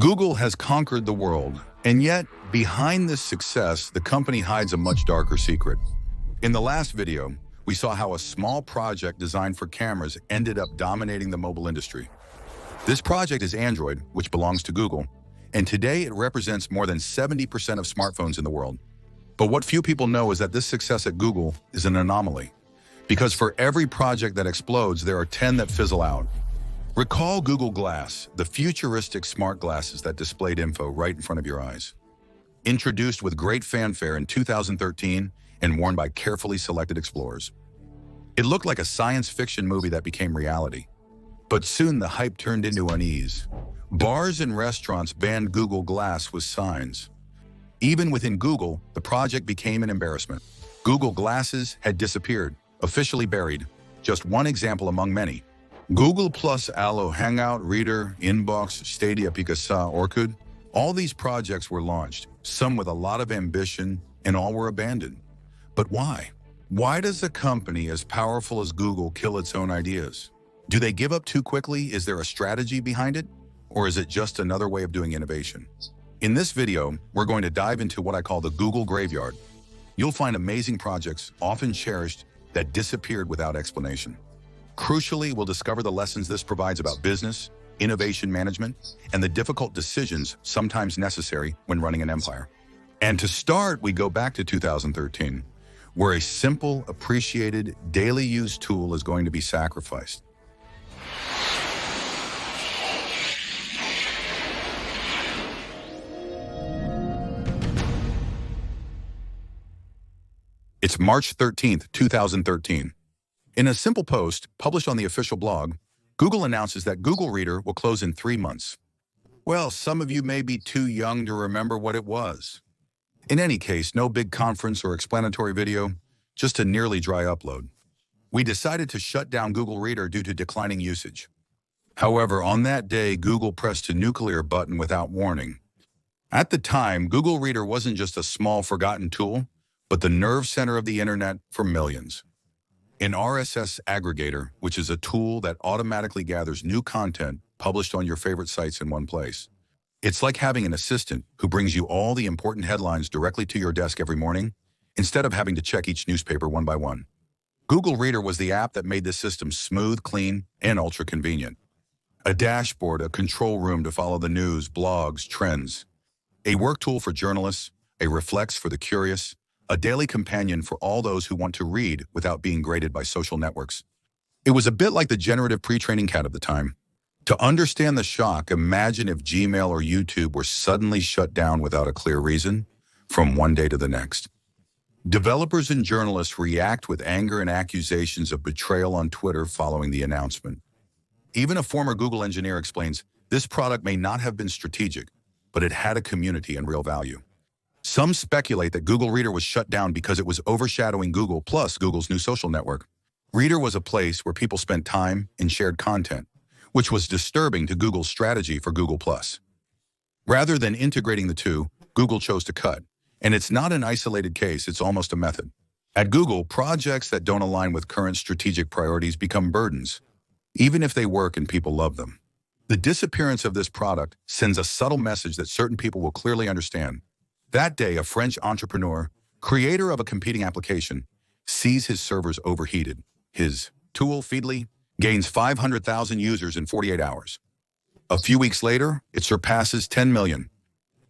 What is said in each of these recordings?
Google has conquered the world, and yet, behind this success, the company hides a much darker secret. In the last video, we saw how a small project designed for cameras ended up dominating the mobile industry. This project is Android, which belongs to Google, and today it represents more than 70% of smartphones in the world. But what few people know is that this success at Google is an anomaly, because for every project that explodes, there are 10 that fizzle out. Recall Google Glass, the futuristic smart glasses that displayed info right in front of your eyes. Introduced with great fanfare in 2013 and worn by carefully selected explorers. It looked like a science fiction movie that became reality. But soon the hype turned into unease. Bars and restaurants banned Google Glass with signs. Even within Google, the project became an embarrassment. Google Glasses had disappeared, officially buried. Just one example among many. Google Plus, Allo, Hangout, Reader, Inbox, Stadia, Picasa, Orkut, all these projects were launched, some with a lot of ambition, and all were abandoned. But why? Why does a company as powerful as Google kill its own ideas? Do they give up too quickly? Is there a strategy behind it? Or is it just another way of doing innovation? In this video, we're going to dive into what I call the Google graveyard. You'll find amazing projects, often cherished, that disappeared without explanation. Crucially, we'll discover the lessons this provides about business, innovation management, and the difficult decisions sometimes necessary when running an empire. And to start, we go back to 2013, where a simple, appreciated, daily use tool is going to be sacrificed. It's March 13th, 2013. In a simple post published on the official blog, Google announces that Google Reader will close in 3 months. Well, some of you may be too young to remember what it was. In any case, no big conference or explanatory video, just a nearly dry upload. We decided to shut down Google Reader due to declining usage. However, on that day, Google pressed a nuclear button without warning. At the time, Google Reader wasn't just a small, forgotten tool, but the nerve center of the internet for millions. An RSS aggregator, which is a tool that automatically gathers new content published on your favorite sites in one place. It's like having an assistant who brings you all the important headlines directly to your desk every morning, instead of having to check each newspaper one by one. Google Reader was the app that made this system smooth, clean, and ultra-convenient. A dashboard, a control room to follow the news, blogs, trends. A work tool for journalists, a reflex for the curious, a daily companion for all those who want to read without being graded by social networks. It was a bit like the generative pre-training cat of the time. To understand the shock, imagine if Gmail or YouTube were suddenly shut down without a clear reason, from one day to the next. Developers and journalists react with anger and accusations of betrayal on Twitter following the announcement. Even a former Google engineer explains, this product may not have been strategic, but it had a community and real value. Some speculate that Google Reader was shut down because it was overshadowing Google Plus, Google's new social network. Reader was a place where people spent time and shared content, which was disturbing to Google's strategy for Google Plus. Rather than integrating the two, Google chose to cut. And it's not an isolated case, it's almost a method. At Google, projects that don't align with current strategic priorities become burdens, even if they work and people love them. The disappearance of this product sends a subtle message that certain people will clearly understand. That day, a French entrepreneur, creator of a competing application, sees his servers overheated. His tool, Feedly, gains 500,000 users in 48 hours. A few weeks later, it surpasses 10 million.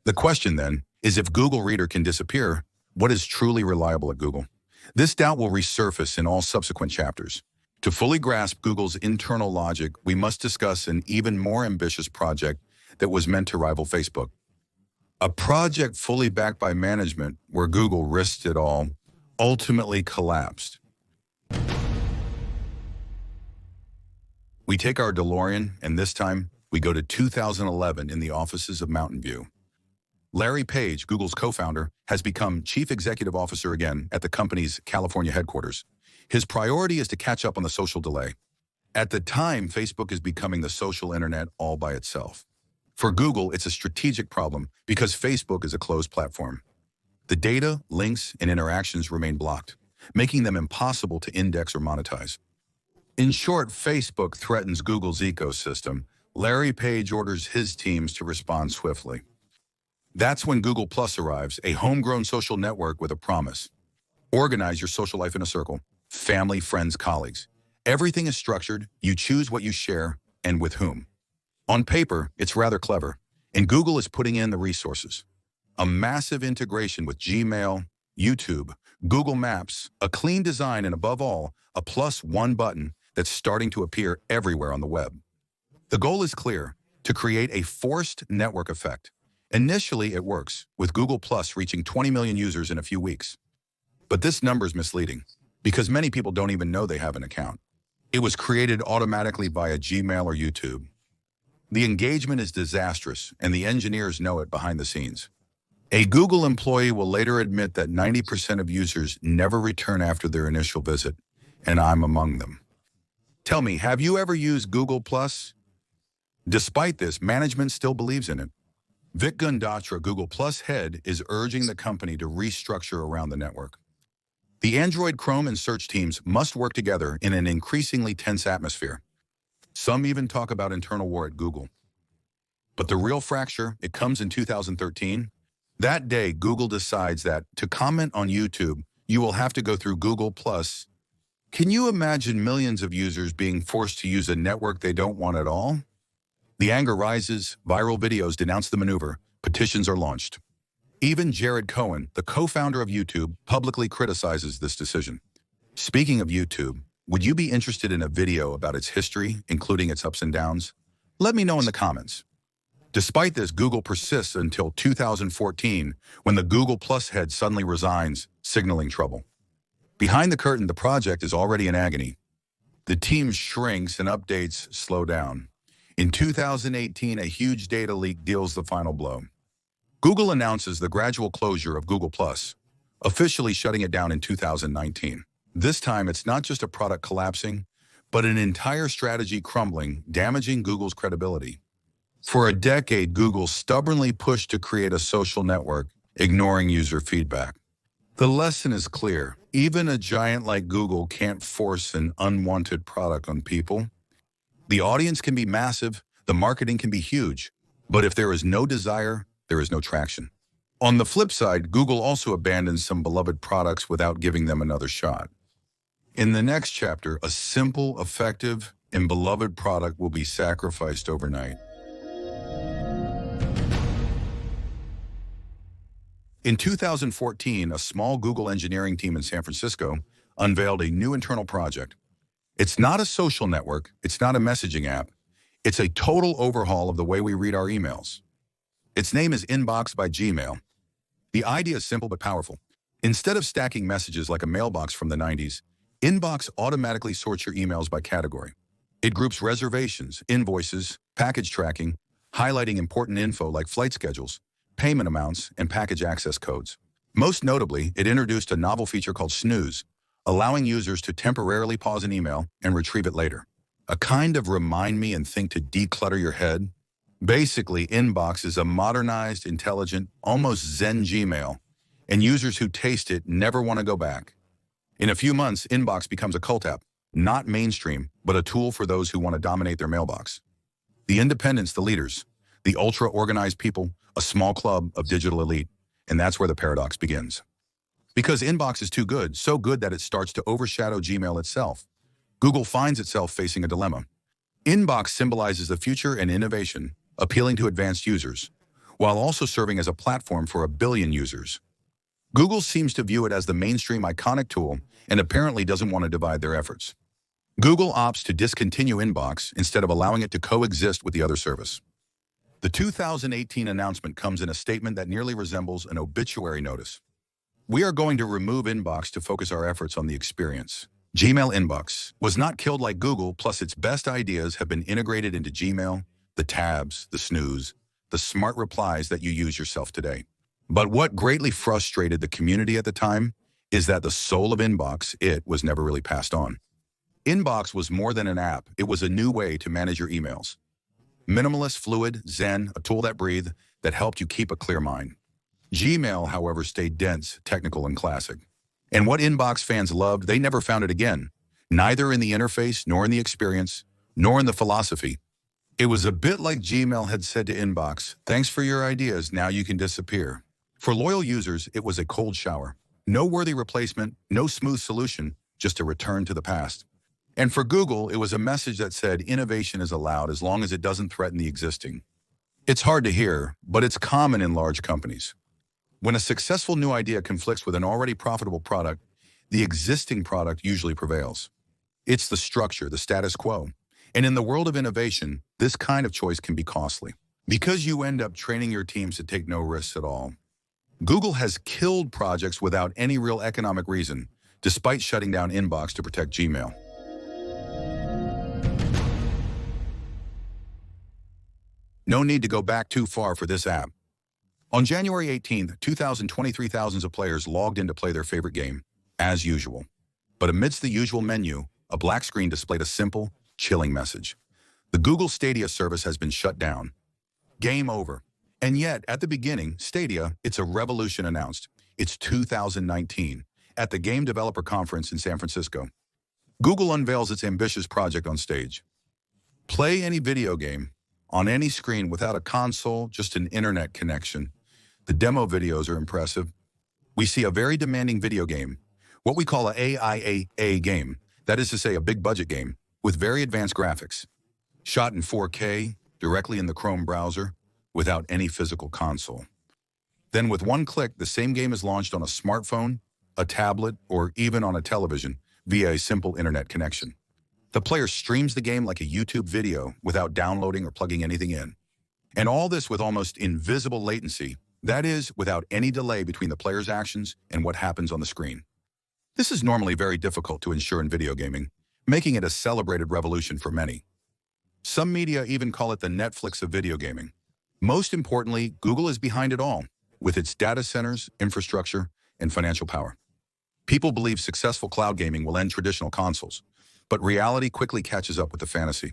The question then is, if Google Reader can disappear, what is truly reliable at Google? This doubt will resurface in all subsequent chapters. To fully grasp Google's internal logic, we must discuss an even more ambitious project that was meant to rival Facebook. A project fully backed by management where Google risked it all, ultimately collapsed. We take our DeLorean, and this time we go to 2011 in the offices of Mountain View. Larry Page, Google's co-founder, has become chief executive officer again at the company's California headquarters. His priority is to catch up on the social delay. At the time, Facebook is becoming the social internet all by itself. For Google, it's a strategic problem because Facebook is a closed platform. The data, links, and interactions remain blocked, making them impossible to index or monetize. In short, Facebook threatens Google's ecosystem, Larry Page orders his teams to respond swiftly. That's when Google Plus arrives, a homegrown social network with a promise. Organize your social life in a circle. Family, friends, colleagues. Everything is structured. You choose what you share and with whom. On paper, it's rather clever, and Google is putting in the resources. A massive integration with Gmail, YouTube, Google Maps, a clean design, and above all, a +1 button that's starting to appear everywhere on the web. The goal is clear, to create a forced network effect. Initially, it works, with Google Plus reaching 20 million users in a few weeks. But this number is misleading, because many people don't even know they have an account. It was created automatically via Gmail or YouTube. The engagement is disastrous, and the engineers know it behind the scenes. A Google employee will later admit that 90% of users never return after their initial visit, and I'm among them. Tell me, have you ever used Google Plus? Despite this, management still believes in it. Vic Gundatra, Google Plus head, is urging the company to restructure around the network. The Android, Chrome, and search teams must work together in an increasingly tense atmosphere. Some even talk about internal war at Google. But the real fracture, it comes in 2013. That day, Google decides that to comment on YouTube, you will have to go through Google Plus. Can you imagine millions of users being forced to use a network they don't want at all? The anger rises, viral videos denounce the maneuver, petitions are launched. Even Jared Cohen, the co-founder of YouTube, publicly criticizes this decision. Speaking of YouTube, would you be interested in a video about its history, including its ups and downs? Let me know in the comments. Despite this, Google persists until 2014, when the Google Plus head suddenly resigns, signaling trouble. Behind the curtain, the project is already in agony. The team shrinks and updates slow down. In 2018, a huge data leak deals the final blow. Google announces the gradual closure of Google Plus, officially shutting it down in 2019. This time, it's not just a product collapsing, but an entire strategy crumbling, damaging Google's credibility. For a decade, Google stubbornly pushed to create a social network, ignoring user feedback. The lesson is clear. Even a giant like Google can't force an unwanted product on people. The audience can be massive, the marketing can be huge, but if there is no desire, there is no traction. On the flip side, Google also abandons some beloved products without giving them another shot. In the next chapter, a simple, effective, and beloved product will be sacrificed overnight. In 2014, a small Google engineering team in San Francisco unveiled a new internal project. It's not a social network, it's not a messaging app, it's a total overhaul of the way we read our emails. Its name is Inbox by Gmail. The idea is simple but powerful. Instead of stacking messages like a mailbox from the 90s, Inbox automatically sorts your emails by category. It groups reservations, invoices, package tracking, highlighting important info like flight schedules, payment amounts, and package access codes. Most notably, it introduced a novel feature called Snooze, allowing users to temporarily pause an email and retrieve it later. A kind of remind me and think to declutter your head. Basically, Inbox is a modernized, intelligent, almost Zen Gmail, and users who taste it never want to go back. In a few months, Inbox becomes a cult app, not mainstream, but a tool for those who want to dominate their mailbox. The independents, the leaders, the ultra-organized people, a small club of digital elite, and that's where the paradox begins. Because Inbox is too good, so good that it starts to overshadow Gmail itself, Google finds itself facing a dilemma. Inbox symbolizes the future and innovation, appealing to advanced users, while also serving as a platform for 1 billion users. Google seems to view it as the mainstream iconic tool and apparently doesn't want to divide their efforts. Google opts to discontinue Inbox instead of allowing it to coexist with the other service. The 2018 announcement comes in a statement that nearly resembles an obituary notice. We are going to remove Inbox to focus our efforts on the experience. Gmail Inbox was not killed like Google, plus its best ideas have been integrated into Gmail, the tabs, the snooze, the smart replies that you use yourself today. But what greatly frustrated the community at the time is that the soul of Inbox, it was never really passed on. Inbox was more than an app. It was a new way to manage your emails. Minimalist, fluid, zen, a tool that breathed, that helped you keep a clear mind. Gmail, however, stayed dense, technical, and classic. And what Inbox fans loved, they never found it again, neither in the interface, nor in the experience, nor in the philosophy. It was a bit like Gmail had said to Inbox, "Thanks for your ideas, now you can disappear." For loyal users, it was a cold shower. No worthy replacement, no smooth solution, just a return to the past. And for Google, it was a message that said innovation is allowed as long as it doesn't threaten the existing. It's hard to hear, but it's common in large companies. When a successful new idea conflicts with an already profitable product, the existing product usually prevails. It's the structure, the status quo. And in the world of innovation, this kind of choice can be costly, because you end up training your teams to take no risks at all. Google has killed projects without any real economic reason, despite shutting down Inbox to protect Gmail. No need to go back too far for this app. On January 18, 2023, thousands of players logged in to play their favorite game, as usual. But amidst the usual menu, a black screen displayed a simple, chilling message. The Google Stadia service has been shut down. Game over. And yet, at the beginning, Stadia, it's a revolution announced. It's 2019, at the Game Developer Conference in San Francisco. Google unveils its ambitious project on stage. Play any video game, on any screen without a console, just an internet connection. The demo videos are impressive. We see a very demanding video game, what we call a AIAA game, that is to say a big budget game, with very advanced graphics. Shot in 4K, directly in the Chrome browser, without any physical console. Then with one click, the same game is launched on a smartphone, a tablet, or even on a television via a simple internet connection. The player streams the game like a YouTube video without downloading or plugging anything in. And all this with almost invisible latency, that is, without any delay between the player's actions and what happens on the screen. This is normally very difficult to ensure in video gaming, making it a celebrated revolution for many. Some media even call it the Netflix of video gaming. Most importantly, Google is behind it all, with its data centers, infrastructure, and financial power. People believe successful cloud gaming will end traditional consoles, but reality quickly catches up with the fantasy.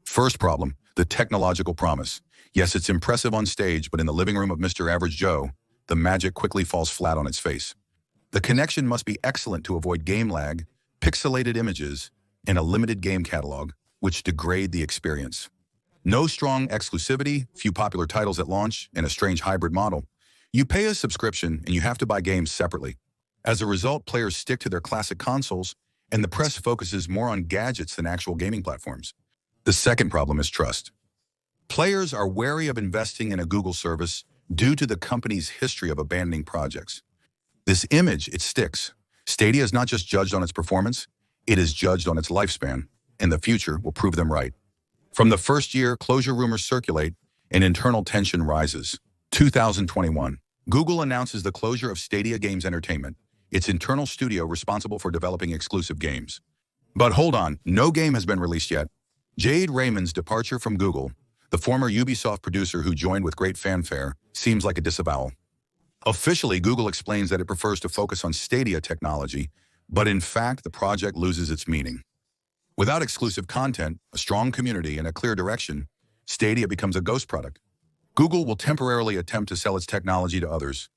First problem, the technological promise. Yes, it's impressive on stage, but in the living room of Mr. Average Joe, the magic quickly falls flat on its face. The connection must be excellent to avoid game lag, pixelated images, and a limited game catalog, which degrade the experience. No strong exclusivity, few popular titles at launch, and a strange hybrid model. You pay a subscription and you have to buy games separately. As a result, players stick to their classic consoles, and the press focuses more on gadgets than actual gaming platforms. The second problem is trust. Players are wary of investing in a Google service due to the company's history of abandoning projects. This image, it sticks. Stadia is not just judged on its performance, it is judged on its lifespan, and the future will prove them right. From the first year, closure rumors circulate, and internal tension rises. 2021, Google announces the closure of Stadia Games Entertainment, its internal studio responsible for developing exclusive games. But hold on, no game has been released yet. Jade Raymond's departure from Google, the former Ubisoft producer who joined with great fanfare, seems like a disavowal. Officially, Google explains that it prefers to focus on Stadia technology, but in fact, the project loses its meaning. Without exclusive content, a strong community, and a clear direction, Stadia becomes a ghost product. Google will temporarily attempt to sell its technology to others.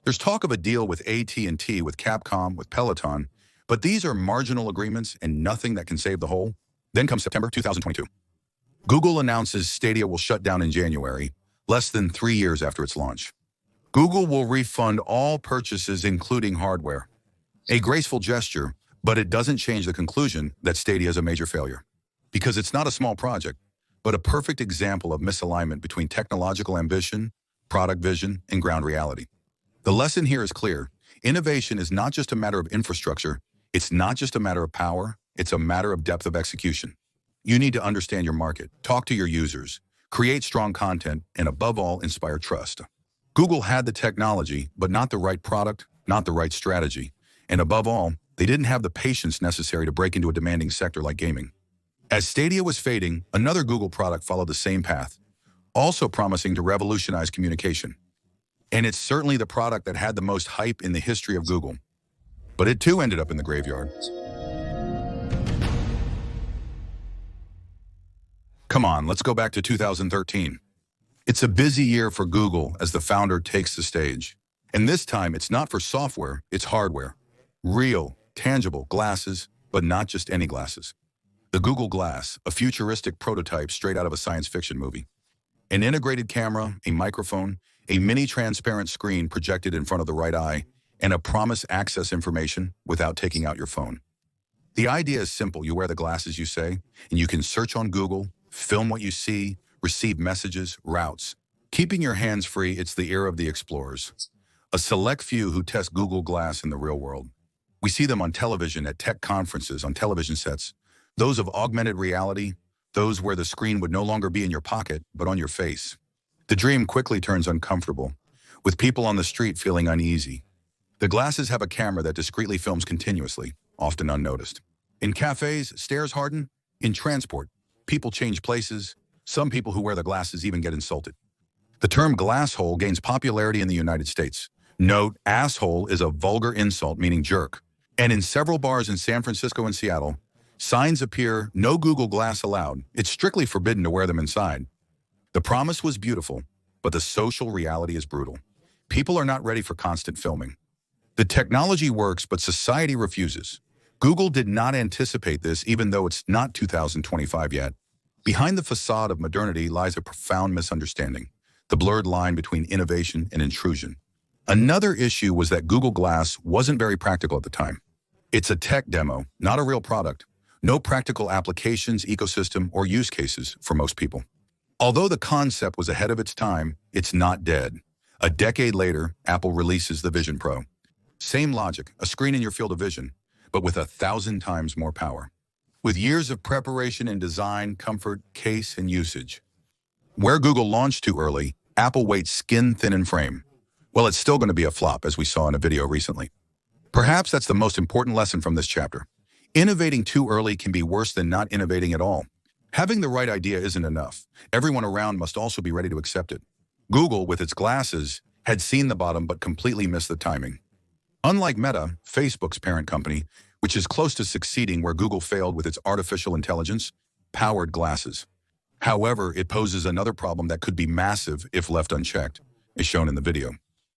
There's talk of a deal with AT&T, with Capcom, with Peloton, but these are marginal agreements and nothing that can save the whole. Then comes September 2022. Google announces Stadia will shut down in January, less than 3 years after its launch. Google will refund all purchases, including hardware. A graceful gesture, but it doesn't change the conclusion that Stadia is a major failure. Because it's not a small project, but a perfect example of misalignment between technological ambition, product vision, and ground reality. The lesson here is clear. Innovation is not just a matter of infrastructure. It's not just a matter of power. It's a matter of depth of execution. You need to understand your market, talk to your users, create strong content, and above all, inspire trust. Google had the technology, but not the right product, not the right strategy. And above all, they didn't have the patience necessary to break into a demanding sector like gaming. As Stadia was fading, another Google product followed the same path, also promising to revolutionize communication. And it's certainly the product that had the most hype in the history of Google. But it too ended up in the graveyard. Come on, let's go back to 2013. It's a busy year for Google as the founder takes the stage. And this time, it's not for software, it's hardware. Real, tangible glasses, but not just any glasses. The Google Glass, a futuristic prototype straight out of a science fiction movie. An integrated camera, a microphone, a mini transparent screen projected in front of the right eye, and a promise to access information without taking out your phone. The idea is simple. You wear the glasses, you say, and you can search on Google, film what you see, receive messages, routes. Keeping your hands free, it's the era of the explorers. A select few who test Google Glass in the real world. We see them on television, at tech conferences, on television sets. Those of augmented reality, those where the screen would no longer be in your pocket, but on your face. The dream quickly turns uncomfortable, with people on the street feeling uneasy. The glasses have a camera that discreetly films continuously, often unnoticed. In cafes, stairs harden. In transport, people change places. Some people who wear the glasses even get insulted. The term glasshole gains popularity in the United States. Note, asshole is a vulgar insult meaning jerk. And in several bars in San Francisco and Seattle, signs appear, no Google Glass allowed. It's strictly forbidden to wear them inside. The promise was beautiful, but the social reality is brutal. People are not ready for constant filming. The technology works, but society refuses. Google did not anticipate this, even though it's not 2025 yet. Behind the facade of modernity lies a profound misunderstanding, the blurred line between innovation and intrusion. Another issue was that Google Glass wasn't very practical at the time. It's a tech demo, not a real product. No practical applications, ecosystem, or use cases for most people. Although the concept was ahead of its time, it's not dead. A decade later, Apple releases the Vision Pro. Same logic, a screen in your field of vision, but with 1,000 times more power. With years of preparation in design, comfort, case, and usage. Where Google launched too early, Apple waits skin thin in frame. Well, it's still going to be a flop, as we saw in a video recently. Perhaps that's the most important lesson from this chapter. Innovating too early can be worse than not innovating at all. Having the right idea isn't enough. Everyone around must also be ready to accept it. Google, with its glasses, had seen the bottom but completely missed the timing. Unlike Meta, Facebook's parent company, which is close to succeeding where Google failed with its artificial intelligence-powered glasses. However, it poses another problem that could be massive if left unchecked, as shown in the video.